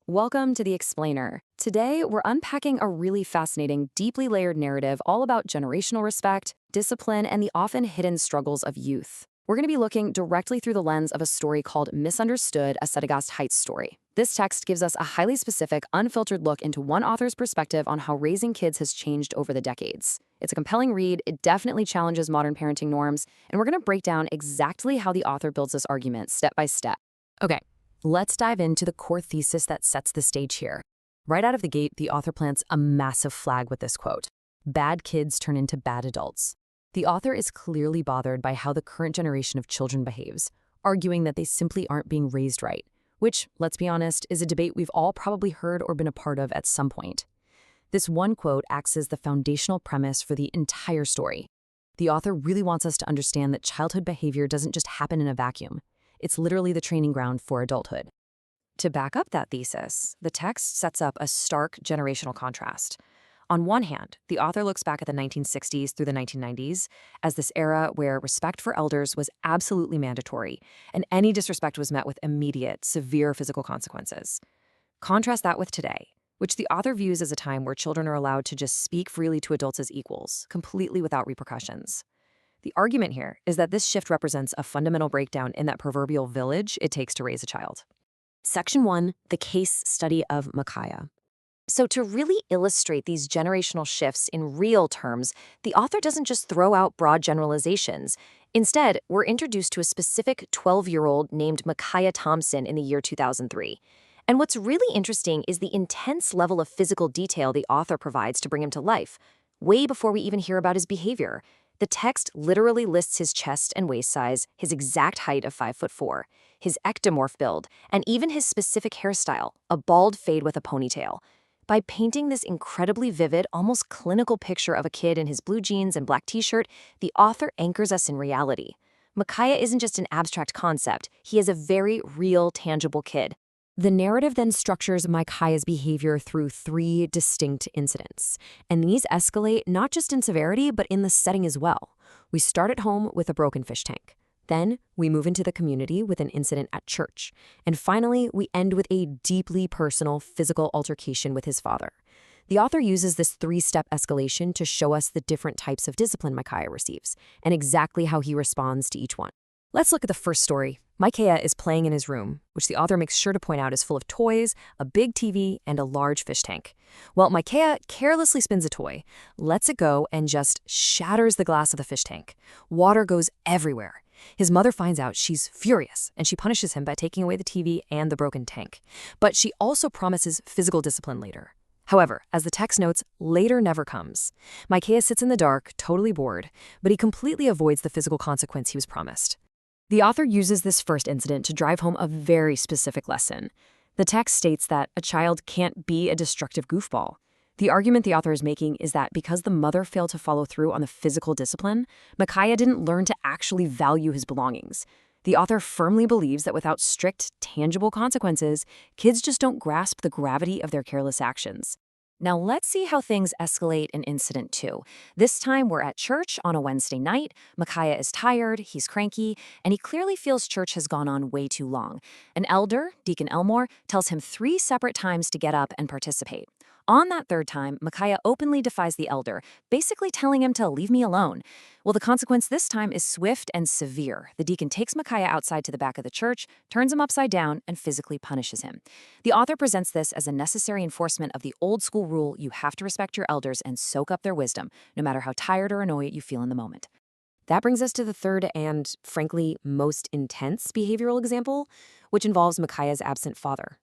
Welcome to The Explainer. Today, we're unpacking a really fascinating, deeply layered narrative all about generational respect, discipline, and the often hidden struggles of youth. We're going to be looking directly through the lens of a story called Misunderstood, a Setagast Heights story. This text gives us a highly specific, unfiltered look into one author's perspective on how raising kids has changed over the decades. It's a compelling read, it definitely challenges modern parenting norms, and we're going to break down exactly how the author builds this argument step by step. Okay. Let's dive into the core thesis that sets the stage here. Right out of the gate, the author plants a massive flag with this quote: "Bad kids turn into bad adults." The author is clearly bothered by how the current generation of children behaves, arguing that they simply aren't being raised right, which, let's be honest, is a debate we've all probably heard or been a part of at some point. This one quote acts as the foundational premise for the entire story. The author really wants us to understand that childhood behavior doesn't just happen in a vacuum. It's literally the training ground for adulthood. To back up that thesis, the text sets up a stark generational contrast. On one hand, the author looks back at the 1960s through the 1990s as this era where respect for elders was absolutely mandatory, and any disrespect was met with immediate, severe physical consequences. Contrast that with today, which the author views as a time where children are allowed to just speak freely to adults as equals, completely without repercussions. The argument here is that this shift represents a fundamental breakdown in that proverbial village it takes to raise a child. Section 1, the case study of Micaiah. So to really illustrate these generational shifts in real terms, the author doesn't just throw out broad generalizations. Instead, we're introduced to a specific 12-year-old named Micaiah Thompson in the year 2003. And what's really interesting is the intense level of physical detail the author provides to bring him to life, way before we even hear about his behavior. The text literally lists his chest and waist size, his exact height of 5'4", his ectomorph build, and even his specific hairstyle, a bald fade with a ponytail. By painting this incredibly vivid, almost clinical picture of a kid in his blue jeans and black t-shirt, the author anchors us in reality. Micaiah isn't just an abstract concept, he is a very real, tangible kid. The narrative then structures Micaiah's behavior through 3 distinct incidents, and these escalate not just in severity, but in the setting as well. We start at home with a broken fish tank. Then, we move into the community with an incident at church. And finally, we end with a deeply personal physical altercation with his father. The author uses this 3-step escalation to show us the different types of discipline Micaiah receives, and exactly how he responds to each one. Let's look at the first story. Micaiah is playing in his room, which the author makes sure to point out is full of toys, a big TV, and a large fish tank. Well, Micaiah carelessly spins a toy, lets it go, and just shatters the glass of the fish tank. Water goes everywhere. His mother finds out, she's furious, and she punishes him by taking away the TV and the broken tank. But she also promises physical discipline later. However, as the text notes, later never comes. Micaiah sits in the dark, totally bored, but he completely avoids the physical consequence he was promised. The author uses this first incident to drive home a very specific lesson. The text states that a child can't be a destructive goofball. The argument the author is making is that because the mother failed to follow through on the physical discipline, Micaiah didn't learn to actually value his belongings. The author firmly believes that without strict, tangible consequences, kids just don't grasp the gravity of their careless actions. Now let's see how things escalate in Incident 2. This time we're at church on a Wednesday night. Micaiah is tired, he's cranky, and he clearly feels church has gone on way too long. An elder, Deacon Elmore, tells him 3 separate times to get up and participate. On that 3rd time, Micaiah openly defies the elder, basically telling him to leave me alone. Well, the consequence this time is swift and severe. The deacon takes Micaiah outside to the back of the church, turns him upside down, and physically punishes him. The author presents this as a necessary enforcement of the old-school rule you have to respect your elders and soak up their wisdom, no matter how tired or annoyed you feel in the moment. That brings us to the 3rd and, frankly, most intense behavioral example, which involves Micaiah's absent father.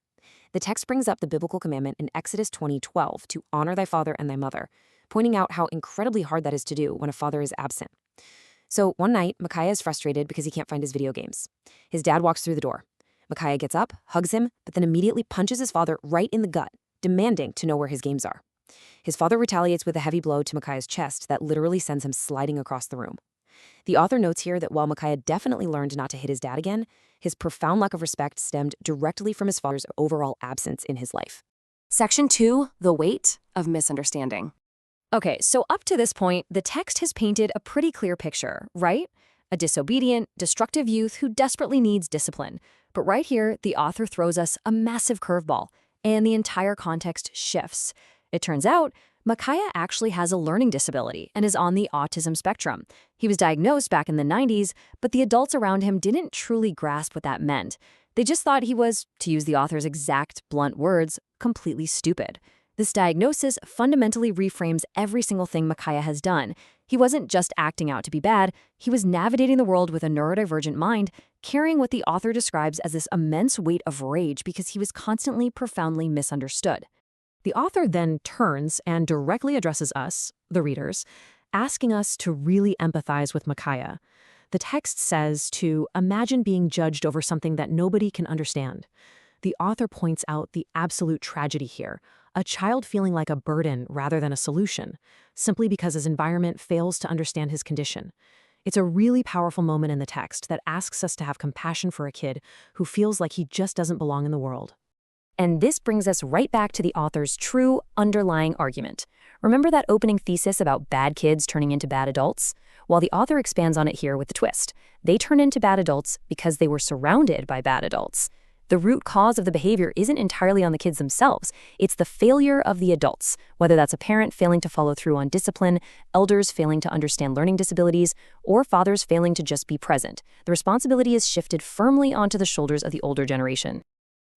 The text brings up the biblical commandment in Exodus 20:12 to honor thy father and thy mother, pointing out how incredibly hard that is to do when a father is absent. So one night, Micaiah is frustrated because he can't find his video games. His dad walks through the door. Micaiah gets up, hugs him, but then immediately punches his father right in the gut, demanding to know where his games are. His father retaliates with a heavy blow to Micaiah's chest that literally sends him sliding across the room. The author notes here that while Micaiah definitely learned not to hit his dad again, his profound lack of respect stemmed directly from his father's overall absence in his life. Section 2, the weight of misunderstanding. Okay, so up to this point, the text has painted a pretty clear picture, right? A disobedient, destructive youth who desperately needs discipline. But right here, the author throws us a massive curveball. and the entire context shifts. It turns out, Micaiah actually has a learning disability and is on the autism spectrum. He was diagnosed back in the 90s, but the adults around him didn't truly grasp what that meant. They just thought he was, to use the author's exact blunt words, completely stupid. This diagnosis fundamentally reframes every single thing Micaiah has done. He wasn't just acting out to be bad, he was navigating the world with a neurodivergent mind, carrying what the author describes as this immense weight of rage because he was constantly profoundly misunderstood. The author then turns and directly addresses us, the readers, asking us to really empathize with Micaiah. The text says to imagine being judged over something that nobody can understand. The author points out the absolute tragedy here, a child feeling like a burden rather than a solution, simply because his environment fails to understand his condition. It's a really powerful moment in the text that asks us to have compassion for a kid who feels like he just doesn't belong in the world. And this brings us right back to the author's true underlying argument. Remember that opening thesis about bad kids turning into bad adults? Well, the author expands on it here with a twist. They turn into bad adults because they were surrounded by bad adults. The root cause of the behavior isn't entirely on the kids themselves. It's the failure of the adults, whether that's a parent failing to follow through on discipline, elders failing to understand learning disabilities, or fathers failing to just be present. The responsibility is shifted firmly onto the shoulders of the older generation.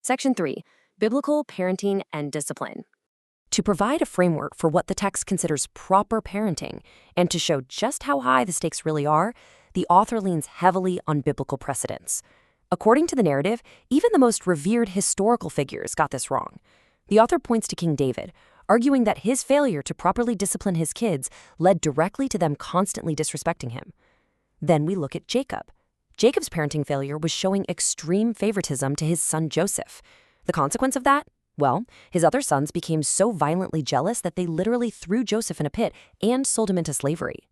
Section 3. Biblical parenting and discipline. To provide a framework for what the text considers proper parenting, and to show just how high the stakes really are, the author leans heavily on biblical precedents. According to the narrative, even the most revered historical figures got this wrong. The author points to King David, arguing that his failure to properly discipline his kids led directly to them constantly disrespecting him. Then we look at Jacob. Jacob's parenting failure was showing extreme favoritism to his son Joseph. The consequence of that? Well, his other sons became so violently jealous that they literally threw Joseph in a pit and sold him into slavery.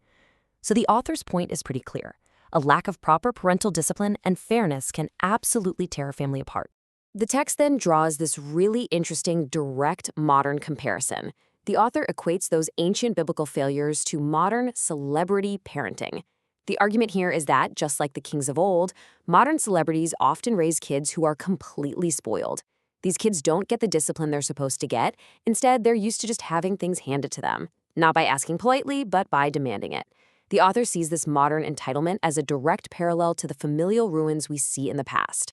So the author's point is pretty clear. A lack of proper parental discipline and fairness can absolutely tear a family apart. The text then draws this really interesting direct modern comparison. The author equates those ancient biblical failures to modern celebrity parenting. The argument here is that, just like the kings of old, modern celebrities often raise kids who are completely spoiled. These kids don't get the discipline they're supposed to get. Instead, they're used to just having things handed to them, not by asking politely, but by demanding it. The author sees this modern entitlement as a direct parallel to the familial ruins we see in the past.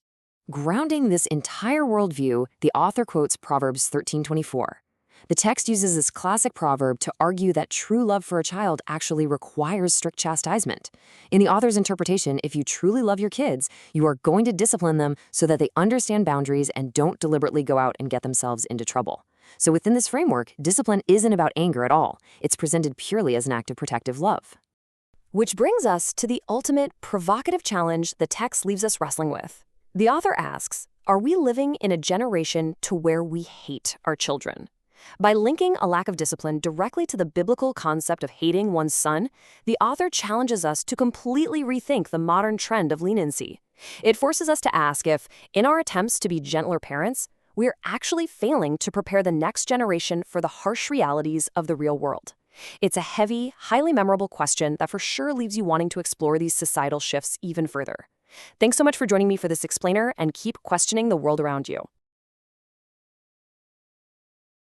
Grounding this entire worldview, the author quotes Proverbs 13:24. The text uses this classic proverb to argue that true love for a child actually requires strict chastisement. In the author's interpretation, if you truly love your kids, you are going to discipline them so that they understand boundaries and don't deliberately go out and get themselves into trouble. So within this framework, discipline isn't about anger at all. It's presented purely as an act of protective love. Which brings us to the ultimate provocative challenge the text leaves us wrestling with. The author asks, are we living in a generation to where we hate our children? By linking a lack of discipline directly to the biblical concept of hating one's son, the author challenges us to completely rethink the modern trend of leniency. It forces us to ask if, in our attempts to be gentler parents, we're actually failing to prepare the next generation for the harsh realities of the real world. It's a heavy, highly memorable question that for sure leaves you wanting to explore these societal shifts even further. Thanks so much for joining me for this explainer, and keep questioning the world around you.